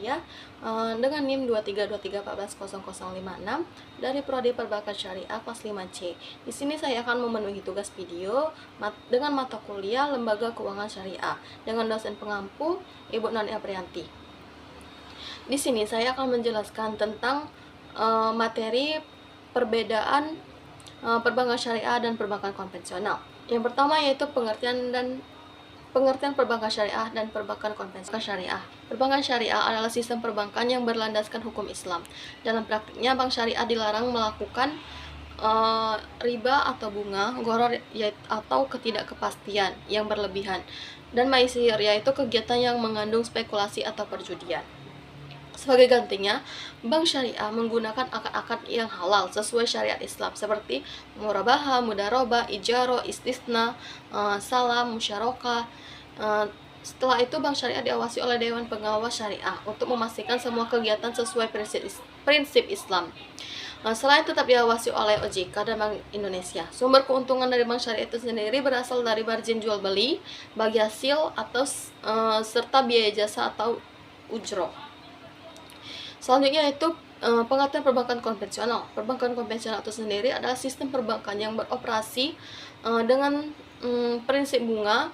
Kuliah dengan NIM 23234110056 dari Prodi Perbankan Syariah kelas 5C. Di sini saya akan memenuhi tugas video dengan mata kuliah Lembaga Keuangan Syariah dengan dosen pengampu Ibu Nani Aprianti. Di sini saya akan menjelaskan tentang materi perbedaan perbankan syariah dan perbankan konvensional. Yang pertama yaitu pengertian perbankan syariah dan perbankan konvensional syariah. Perbankan syariah adalah sistem perbankan yang berlandaskan hukum Islam. Dalam praktiknya, bank syariah dilarang melakukan riba atau bunga, gharar atau ketidakpastian yang berlebihan, dan maisir yaitu kegiatan yang mengandung spekulasi atau perjudian. Sebagai gantinya, bank syariah menggunakan akad-akad yang halal sesuai syariat Islam seperti murabahah, mudarabah, ijaro, istisna, salam, musyarakah. Setelah itu, bank syariah diawasi oleh Dewan Pengawas Syariah untuk memastikan semua kegiatan sesuai prinsip Islam. Selain tetap diawasi oleh OJK dan Bank Indonesia, sumber keuntungan dari bank syariah itu sendiri berasal dari margin jual beli, bagi hasil atau serta biaya jasa atau ujroh. Selanjutnya yaitu pengertian perbankan konvensional. Perbankan konvensional itu sendiri adalah sistem perbankan yang beroperasi dengan prinsip bunga.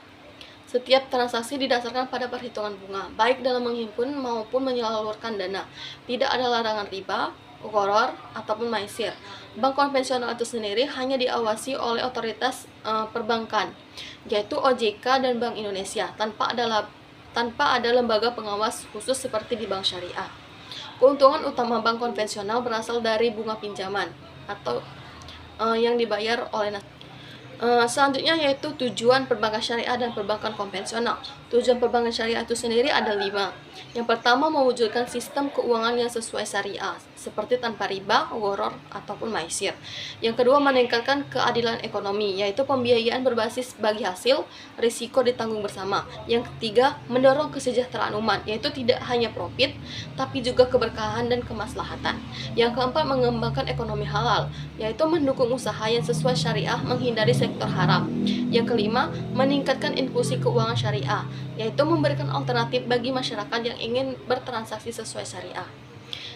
Setiap transaksi didasarkan pada perhitungan bunga, baik dalam menghimpun maupun menyalurkan dana. Tidak ada larangan riba, gharar, ataupun maisir. Bank konvensional itu sendiri hanya diawasi oleh otoritas perbankan, yaitu OJK dan Bank Indonesia, tanpa ada lembaga pengawas khusus seperti di bank syariah. Keuntungan utama bank konvensional berasal dari bunga pinjaman atau yang dibayar oleh nasabah. Selanjutnya yaitu tujuan perbankan syariah dan perbankan konvensional. Tujuan perbankan syariah itu sendiri ada 5. Yang pertama, mewujudkan sistem keuangan yang sesuai syariah, seperti tanpa riba, gharar, ataupun maisir. Yang kedua, meningkatkan keadilan ekonomi, yaitu pembiayaan berbasis bagi hasil, risiko ditanggung bersama. Yang ketiga, mendorong kesejahteraan umat, yaitu tidak hanya profit, tapi juga keberkahan dan kemaslahatan. Yang keempat, mengembangkan ekonomi halal, yaitu mendukung usaha yang sesuai syariah, menghindari sektor haram. Yang kelima, meningkatkan inklusi keuangan syariah, yaitu memberikan alternatif bagi masyarakat yang ingin bertransaksi sesuai syariah.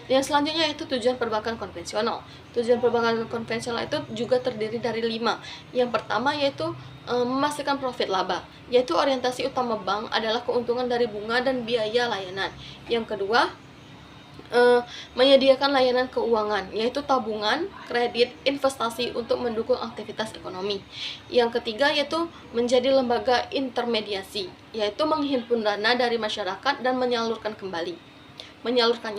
Yang selanjutnya yaitu tujuan perbankan konvensional. Tujuan perbankan konvensional itu juga terdiri dari 5. Yang pertama yaitu memastikan profit laba, yaitu orientasi utama bank adalah keuntungan dari bunga dan biaya layanan. Yang kedua, menyediakan layanan keuangan, yaitu tabungan, kredit, investasi untuk mendukung aktivitas ekonomi. Yang ketiga yaitu menjadi lembaga intermediasi, yaitu menghimpun dana dari masyarakat dan menyalurkannya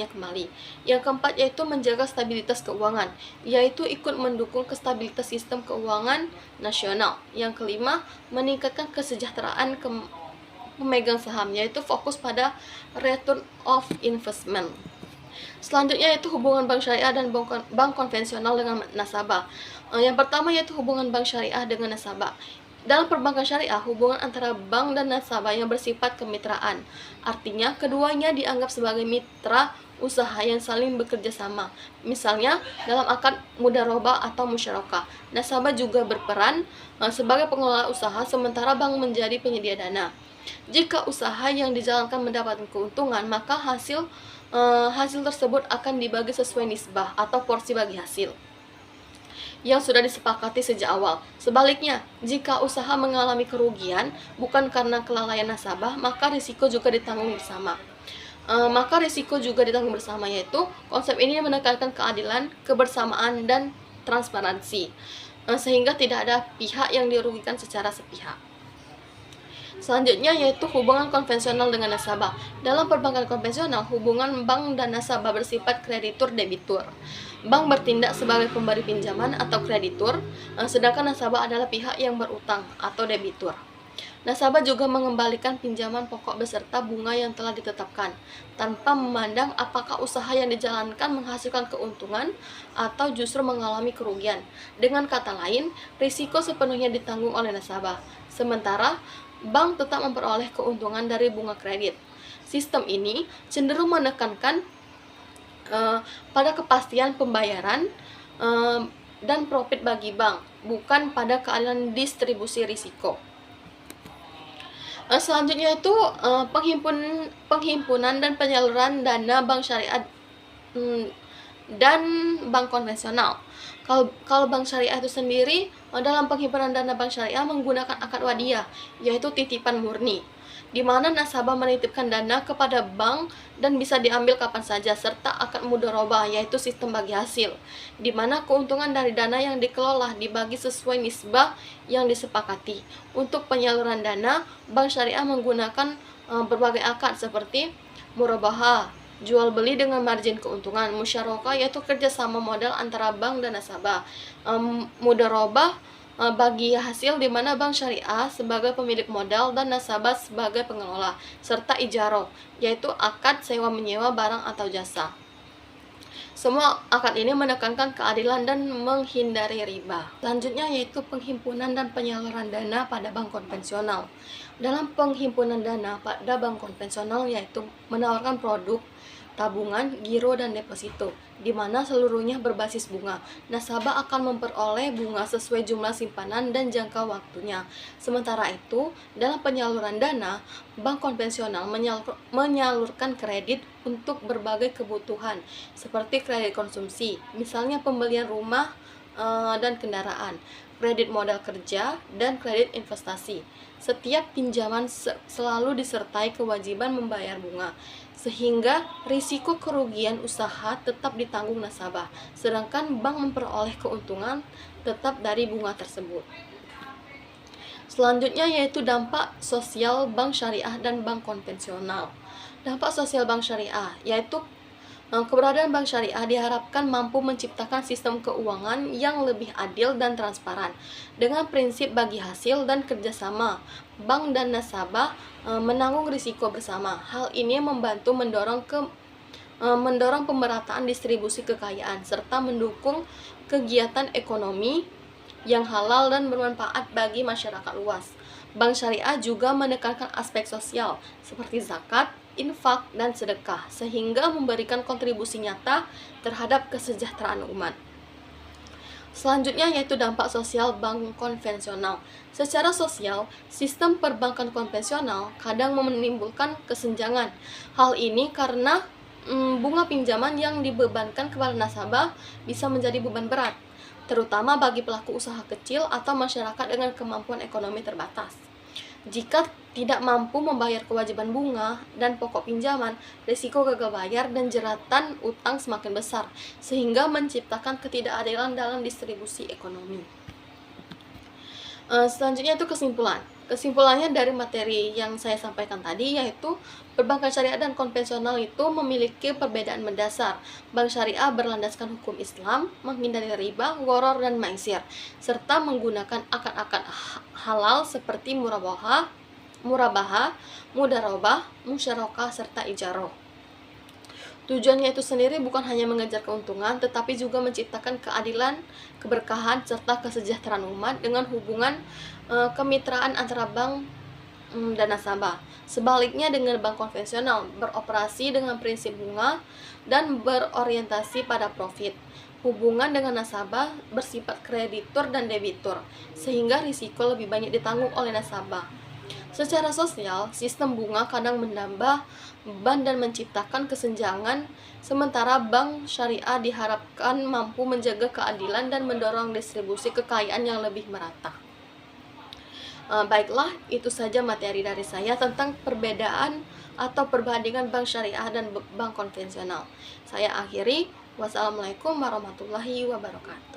kembali. Yang keempat yaitu menjaga stabilitas keuangan, yaitu ikut mendukung stabilitas sistem keuangan nasional. Yang kelima, meningkatkan kesejahteraan pemegang saham, yaitu fokus pada return of investment. Selanjutnya yaitu hubungan bank syariah dan bank konvensional dengan nasabah. Yang pertama yaitu hubungan bank syariah dengan nasabah. Dalam perbankan syariah, hubungan antara bank dan nasabah yang bersifat kemitraan. Artinya, keduanya dianggap sebagai mitra usaha yang saling bekerja sama. Misalnya, dalam akad mudarabah atau musyarakah, nasabah juga berperan sebagai pengelola usaha, sementara bank menjadi penyedia dana. Jika usaha yang dijalankan mendapatkan keuntungan, maka hasil tersebut akan dibagi sesuai nisbah atau porsi bagi hasil yang sudah disepakati sejak awal. Sebaliknya, jika usaha mengalami kerugian bukan karena kelalaian nasabah, maka risiko juga ditanggung bersama. Yaitu konsep ini menekankan keadilan, kebersamaan, dan transparansi, sehingga tidak ada pihak yang dirugikan secara sepihak. Selanjutnya yaitu hubungan konvensional dengan nasabah. Dalam perbankan konvensional, hubungan bank dan nasabah bersifat kreditur-debitur. Bank bertindak sebagai pemberi pinjaman atau kreditur, sedangkan nasabah adalah pihak yang berutang atau debitur. Nasabah juga mengembalikan pinjaman pokok beserta bunga yang telah ditetapkan, tanpa memandang apakah usaha yang dijalankan menghasilkan keuntungan atau justru mengalami kerugian. Dengan kata lain, risiko sepenuhnya ditanggung oleh nasabah, sementara bank tetap memperoleh keuntungan dari bunga kredit. Sistem ini cenderung menekankan pada kepastian pembayaran dan profit bagi bank, bukan pada keadilan distribusi risiko. Selanjutnya itu penghimpunan dan penyaluran dana bank syariah mm, dan bank konvensional. Kalau bank syariah itu sendiri, dalam penghimpunan dana bank syariah menggunakan akad wadiah, yaitu titipan murni, di mana nasabah menitipkan dana kepada bank dan bisa diambil kapan saja, serta akad mudharabah, yaitu sistem bagi hasil, di mana keuntungan dari dana yang dikelola dibagi sesuai nisbah yang disepakati. Untuk penyaluran dana, bank syariah menggunakan berbagai akad seperti murabahah, jual beli dengan margin keuntungan, musyarakah yaitu kerjasama modal antara bank dan nasabah, mudharabah bagi hasil di mana bank syariah sebagai pemilik modal dan nasabah sebagai pengelola, serta ijaroh yaitu akad sewa menyewa barang atau jasa. Semua akad ini menekankan keadilan dan menghindari riba. Selanjutnya yaitu penghimpunan dan penyaluran dana pada bank konvensional. Dalam penghimpunan dana pada bank konvensional yaitu menawarkan produk tabungan, giro, dan deposito, di mana seluruhnya berbasis bunga. Nasabah akan memperoleh bunga sesuai jumlah simpanan dan jangka waktunya. Sementara itu, dalam penyaluran dana, bank konvensional menyalurkan kredit untuk berbagai kebutuhan, seperti kredit konsumsi, misalnya pembelian rumah dan kendaraan, kredit modal kerja, dan kredit investasi. Setiap pinjaman selalu disertai kewajiban membayar bunga, sehingga risiko kerugian usaha tetap ditanggung nasabah, sedangkan bank memperoleh keuntungan tetap dari bunga tersebut. Selanjutnya yaitu dampak sosial bank syariah dan bank konvensional. Dampak sosial bank syariah yaitu keberadaan bank syariah diharapkan mampu menciptakan sistem keuangan yang lebih adil dan transparan. Dengan prinsip bagi hasil dan kerjasama, bank dan nasabah menanggung risiko bersama. Hal ini membantu mendorong pemerataan distribusi kekayaan serta mendukung kegiatan ekonomi yang halal dan bermanfaat bagi masyarakat luas. Bank syariah juga menekankan aspek sosial seperti zakat, infak, dan sedekah, sehingga memberikan kontribusi nyata terhadap kesejahteraan umat. Selanjutnya yaitu dampak sosial bank konvensional. Secara sosial, sistem perbankan konvensional kadang menimbulkan kesenjangan. Hal ini karena bunga pinjaman yang dibebankan kepada nasabah bisa menjadi beban berat, terutama bagi pelaku usaha kecil atau masyarakat dengan kemampuan ekonomi terbatas. Jika tidak mampu membayar kewajiban bunga dan pokok pinjaman, risiko gagal bayar dan jeratan utang semakin besar, sehingga menciptakan ketidakadilan dalam distribusi ekonomi. Selanjutnya itu kesimpulan. Kesimpulannya dari materi yang saya sampaikan tadi yaitu perbankan syariah dan konvensional itu memiliki perbedaan mendasar. Bank syariah berlandaskan hukum Islam, menghindari riba, gharar, dan maisir, serta menggunakan akad-akad halal seperti murabahah, mudharabah, musyarakah, serta ijaroh. Tujuannya itu sendiri bukan hanya mengejar keuntungan, tetapi juga menciptakan keadilan, keberkahan, serta kesejahteraan umat dengan hubungan kemitraan antara bank dan nasabah. Sebaliknya dengan bank konvensional beroperasi dengan prinsip bunga dan berorientasi pada profit. Hubungan dengan nasabah bersifat kreditur dan debitur, sehingga risiko lebih banyak ditanggung oleh nasabah. Secara sosial, sistem bunga kadang menambah beban dan menciptakan kesenjangan, sementara bank syariah diharapkan mampu menjaga keadilan dan mendorong distribusi kekayaan yang lebih merata. Baiklah, itu saja materi dari saya tentang perbedaan atau perbandingan bank syariah dan bank konvensional. Saya akhiri. Wassalamualaikum warahmatullahi wabarakatuh.